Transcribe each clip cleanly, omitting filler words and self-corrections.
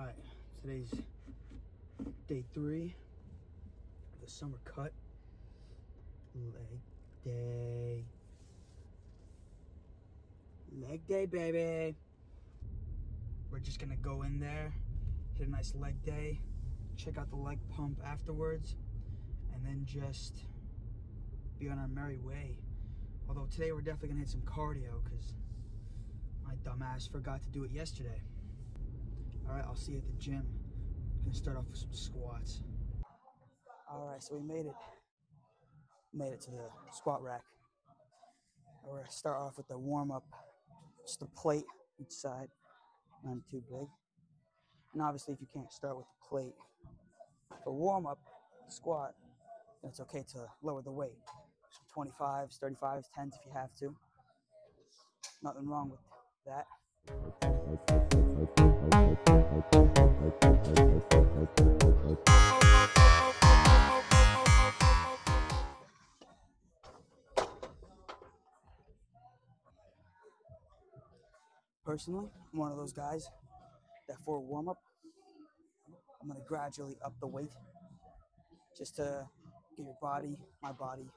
Alright, today's day 3 of the summer cut. Leg day. Leg day, baby. We're just gonna go in there, hit a nice leg day, check out the leg pump afterwards, and then just be on our merry way. Although today we're definitely gonna hit some cardio because my dumbass forgot to do it yesterday. Alright, I'll see you at the gym. I'm gonna start off with some squats. Alright, so we made it to the squat rack. We're gonna start off with the warm-up. Just a plate each side, not too big. And obviously if you can't start with the plate for warm-up squat, then it's okay to lower the weight. Some 25s, 35s, 10s if you have to. Nothing wrong with that. Personally, I'm one of those guys that for a warm-up, I'm gonna gradually up the weight just to get your body, my body,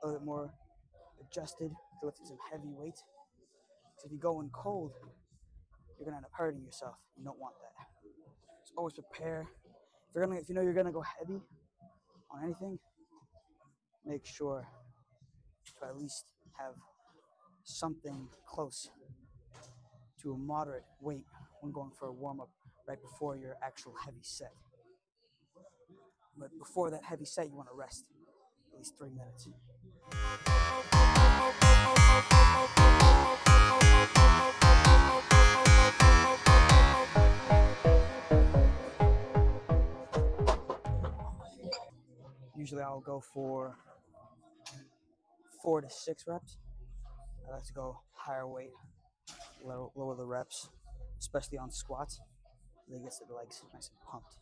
a little bit more adjusted to lifting some heavy weight. Because if you go in cold, you're gonna end up hurting yourself. You don't want that. So always prepare. If you know you're gonna go heavy on anything, make sure to at least have something close to a moderate weight when going for a warm-up right before your actual heavy set. But before that heavy set, you want to rest at least 3 minutes. Usually I'll go for 4 to 6 reps. I like to go higher weight, lower the reps, especially on squats. They get the legs nice and pumped.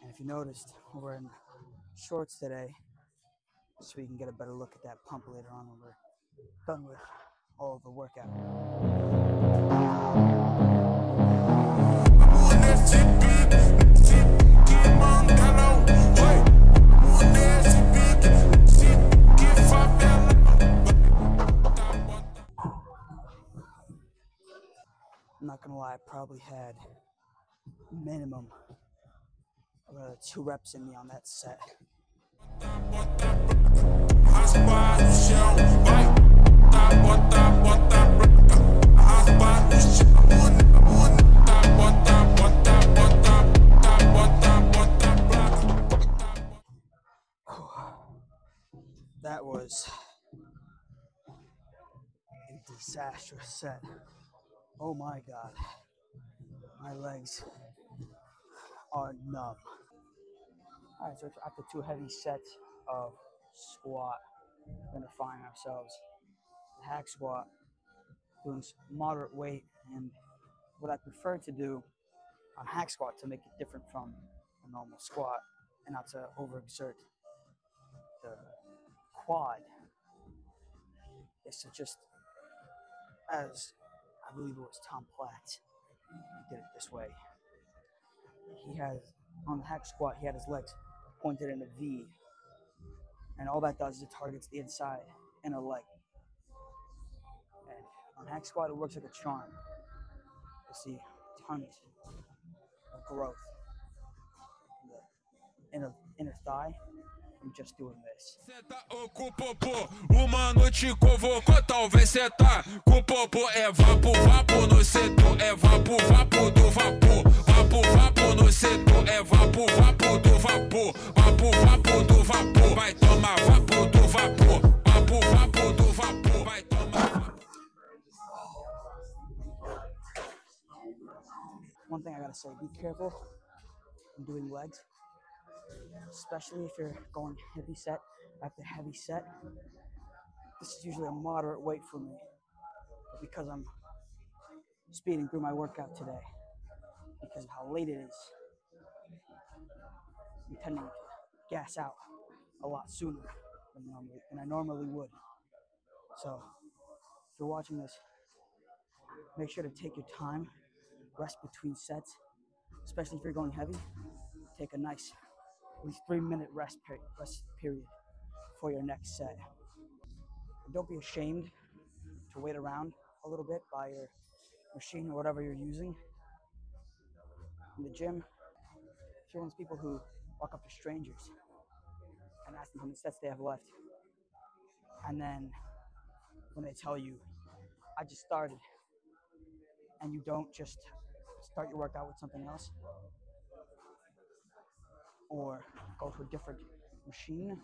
And if you noticed, we're wearing shorts today so we can get a better look at that pump later on when we're done with all of the workout. I'm not gonna lie, I probably had minimum of 2 reps in me on that set. That was a disastrous set. Oh my God, my legs are numb. All right, so after 2 heavy sets of squat, we're gonna find ourselves a hack squat, doing moderate weight. And what I prefer to do on hack squat to make it different from a normal squat and not to overexert the quad is to just, as I believe it was Tom Platz, he did it this way. He has, on the hack squat, he had his legs pointed in a V. And all that does is it targets the inside inner leg. And on hack squat, it works like a charm. You'll see tons of growth in the inner thigh from just doing this. Cê tá com popô, uma noite convocou, talvez cê tá com popô. É vapo, vapo no setor, é vapo, vapo do vapor. Vapo, vapo no setor, é vapo, vapo do vapor. Vapo, vapo do vapor, vai tomar vapo do vapor. Vapo, vapo do vapor, vai tomar vapo. One thing I gotta say, be careful when doing legs, especially if you're going heavy set after heavy set. This is usually a moderate weight for me, but because I'm speeding through my workout today, because of how late it is, I'm tending to gas out a lot sooner than I normally would. So if you're watching this, make sure to take your time rest between sets, especially if you're going heavy. Take a nice, at least 3-minute rest period for your next set. And don't be ashamed to wait around a little bit by your machine or whatever you're using. In the gym, if you're one of those people who walk up to strangers and ask them how many sets they have left, and then when they tell you, I just started, and you don't just start your workout with something else or go to a different machine,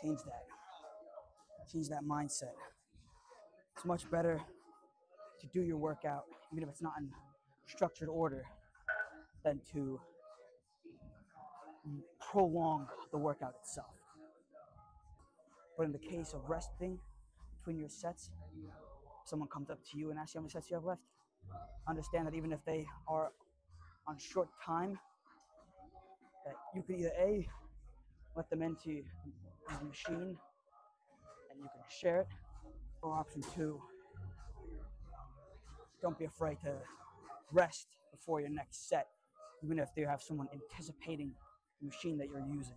change that mindset. It's much better to do your workout, even if it's not in structured order, than to prolong the workout itself. But in the case of resting between your sets, if someone comes up to you and asks you how many sets you have left, understand that even if they are on short time, that you could either A, let them into the machine and you can share it, or option 2, don't be afraid to rest before your next set, even if you have someone anticipating the machine that you're using.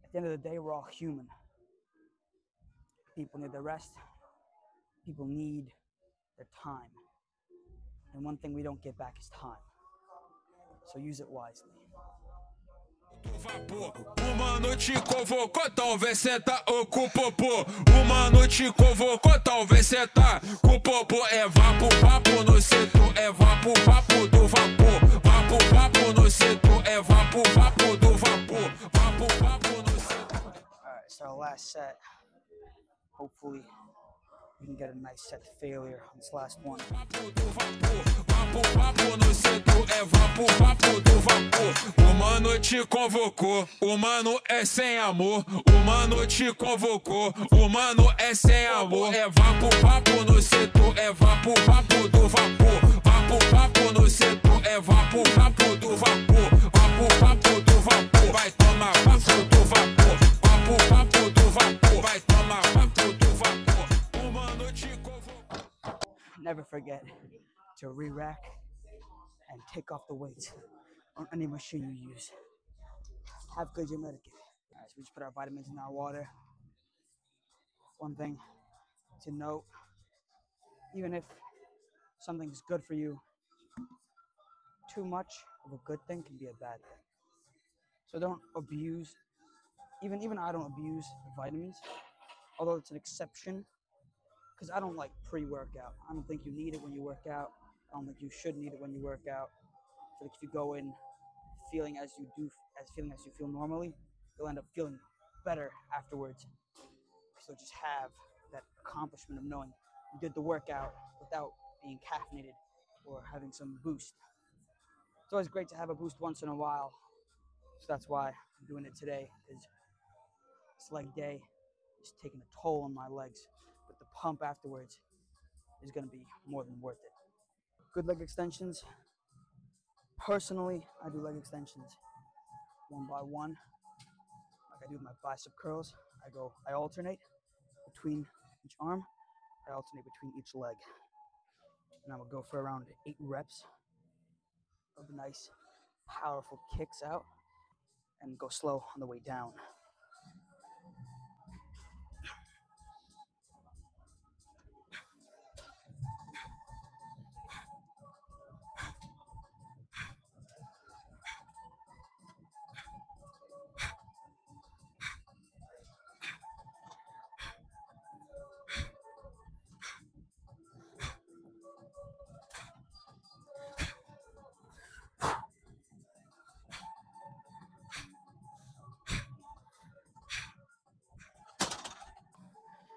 At the end of the day, we're all human. People need their rest. People need their time. And one thing we don't get back is time. So use it wisely. O mano te convocou, talvez cê tá com popô. O mano te convocou, talvez cê tá com popô. É vapo, vapo no setor, é vapo, vapo do vapor. Vapo, vapo no setor, é vapo, vapo do vapor. Vapo, vapo no setor. Alright, so last set. Hopefully we can get a nice set to failure on this last one. Vapo do vapor, vapo, vapo no setor, é vapo, vapo do vapor. O mano te convocou, o mano é sem amor. O mano te convocou, o mano é sem amor. É vapo, vapo no setor, é vapo, vapo do vapor. Vapo, vapo no setor, é vapo, vapo do vapor. Vapo, vapo do vapor, vai tomar vapo do vapor. Vapo, vapo do vapor, vai tomar vapo do vapor. O mano te convocou. Never forget to re-rack and take off the weights on any machine you use. Have good gym etiquette. Alright, so we just put our vitamins in our water. One thing to note, even if something's good for you, too much of a good thing can be a bad thing. So don't abuse, even I don't abuse vitamins, although it's an exception, because I don't like pre-workout. I don't think you need it when you work out. I don't think you should need it when you work out. I feel like if you go in feeling as you feel normally, you'll end up feeling better afterwards. So just have that accomplishment of knowing you did the workout without being caffeinated or having some boost. It's always great to have a boost once in a while. So that's why I'm doing it today, because this leg day is taking a toll on my legs. But the pump afterwards is going to be more than worth it. Good leg extensions. Personally, I do leg extensions one by one, like I do with my bicep curls. I alternate between each arm. I alternate between each leg. And I will go for around 8 reps of nice, powerful kicks out and go slow on the way down.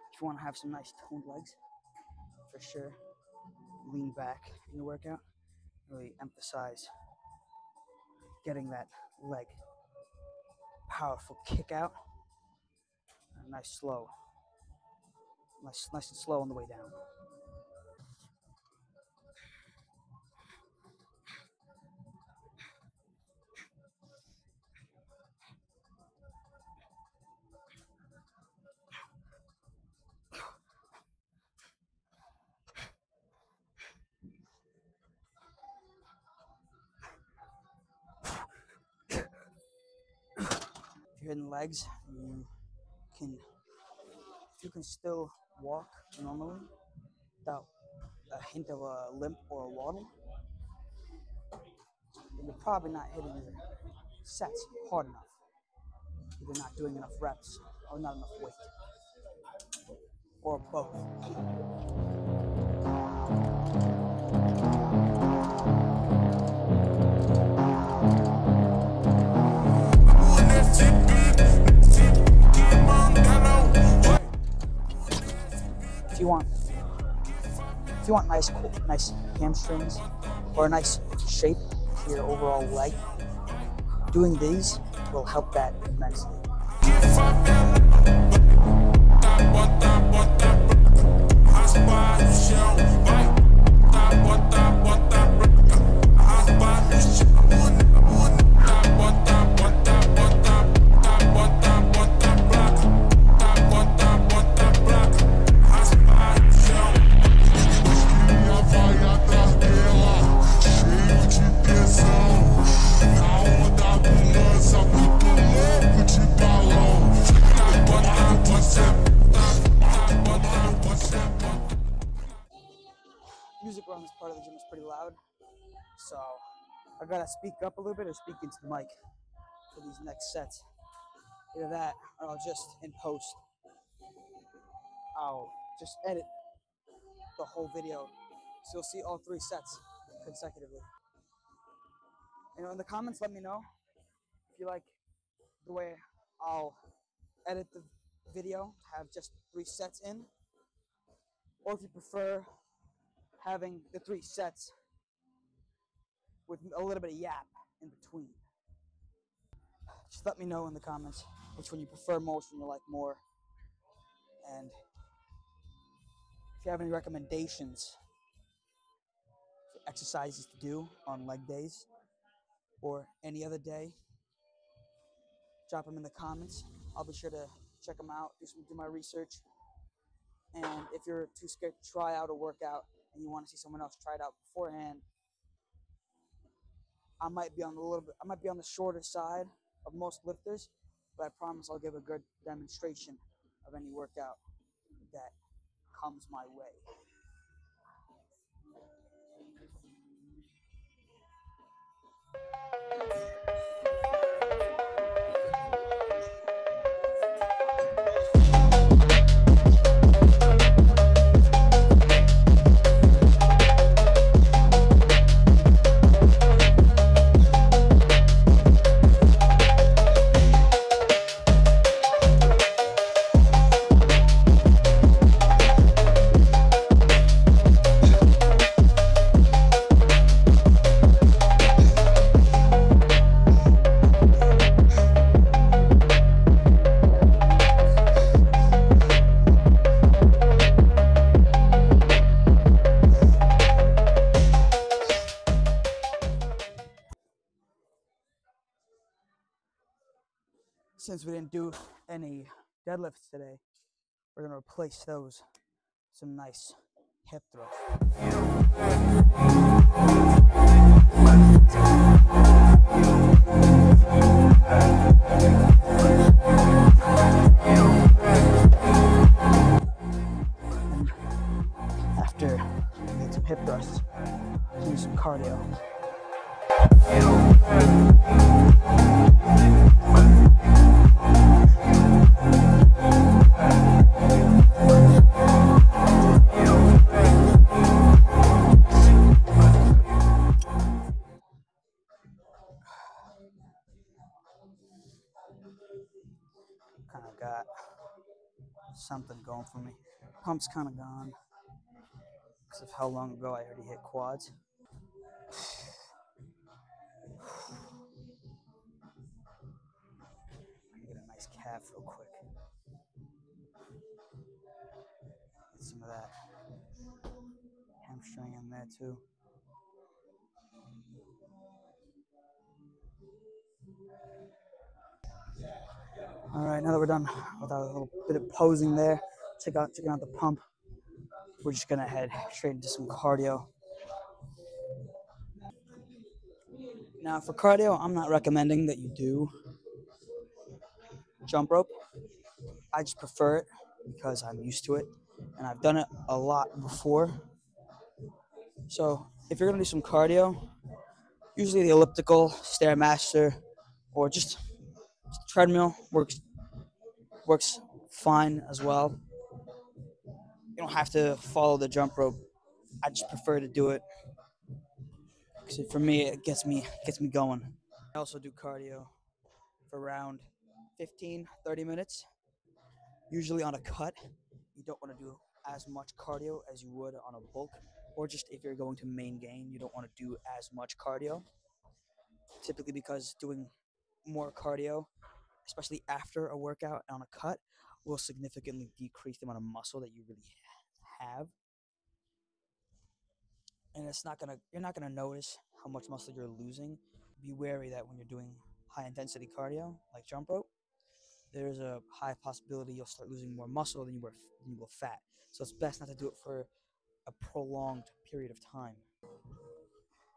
If you want to have some nice toned legs, for sure, lean back in your workout. Really emphasize getting that leg powerful kick out. And nice and slow on the way down. you're hitting legs, if you can still walk normally without a hint of a limp or a waddle, then you're probably not hitting your sets hard enough. Either not doing enough reps or not enough weight, or both. If you want nice hamstrings or a nice shape to your overall leg, doing these will help that immensely. Music around this part of the gym is pretty loud, so I gotta speak up a little bit or speak into the mic for these next sets. Either that, or I'll just, in post, I'll just edit the whole video so you'll see all 3 sets consecutively. In the comments, let me know if you like the way I'll edit the video to have just 3 sets in, or if you prefer having the 3 sets with a little bit of yap in between. Just let me know in the comments which one you prefer more, which one you like more, and if you have any recommendations for exercises to do on leg days or any other day, drop them in the comments. I'll be sure to check them out, do my research. And if you're too scared to try out a workout and you want to see someone else try it out beforehand, I might be on the shorter side of most lifters, but I promise I'll give a good demonstration of any workout that comes my way. Since we didn't do any deadlifts today, we're going to replace those with some nice hip thrusts. After we get some hip thrusts, do some cardio. Kind of got something going for me. Pump's kind of gone because of how long ago I already hit quads. Get a nice calf real quick. Get some of that hamstring in there too. All right, now that we're done with our little bit of posing there, checking out the pump, we're just gonna head straight into some cardio. Now for cardio, I'm not recommending that you do jump rope. I just prefer it because I'm used to it, and I've done it a lot before. So if you're gonna do some cardio, usually the elliptical, Stairmaster, or just treadmill works fine as well. You don't have to follow the jump rope. I just prefer to do it because for me it gets me going. I also do cardio for around 15-30 minutes. Usually on a cut, you don't want to do as much cardio as you would on a bulk, or just if you're going to main gain, you don't want to do as much cardio. Typically because doing more cardio, especially after a workout on a cut, will significantly decrease the amount of muscle that you really have. And you're not gonna notice how much muscle you're losing. Be wary that when you're doing high intensity cardio, like jump rope, there's a high possibility you'll start losing more muscle than you will fat. So it's best not to do it for a prolonged period of time.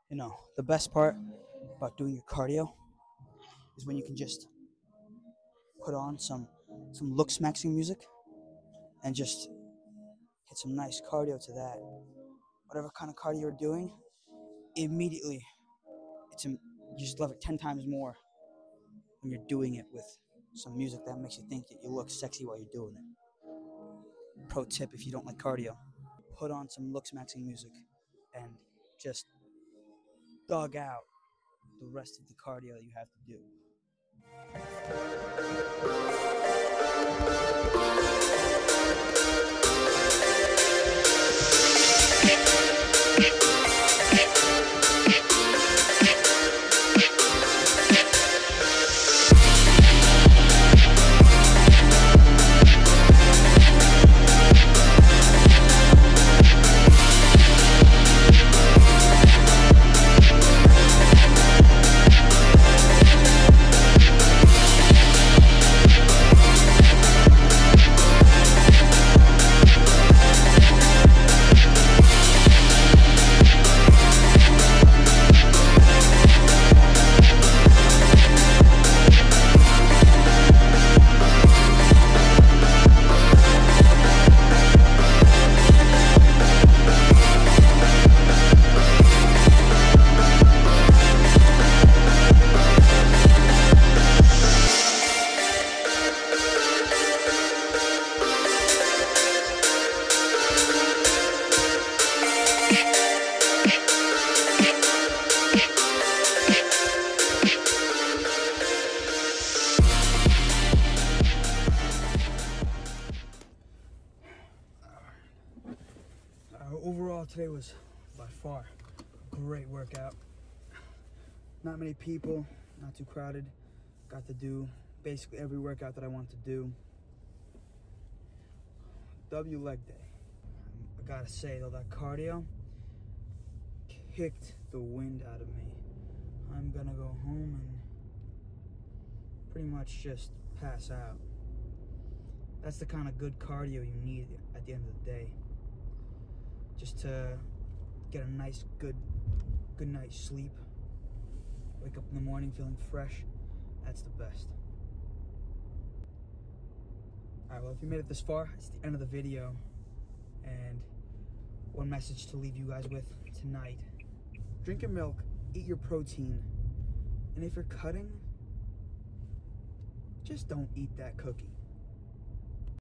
You know, the best part about doing your cardio is when you can just put on some looks maxing music and just hit some nice cardio to that. Whatever kind of cardio you're doing, immediately you just love it 10 times more when you're doing it with some music that makes you think that you look sexy while you're doing it. Pro tip if you don't like cardio, put on some looks maxing music and just dug out the rest of the cardio that you have to do. Overall, today was by far a great workout. Not many people, not too crowded. Got to do basically every workout that I want to do. W leg day. I gotta say though, that cardio kicked the wind out of me. I'm gonna go home and pretty much just pass out. That's the kind of good cardio you need at the end of the day. Just to get a nice, good night's sleep. Wake up in the morning feeling fresh. That's the best. Alright, well, if you made it this far, it's the end of the video. And one message to leave you guys with tonight. Drink your milk, eat your protein, and if you're cutting, just don't eat that cookie.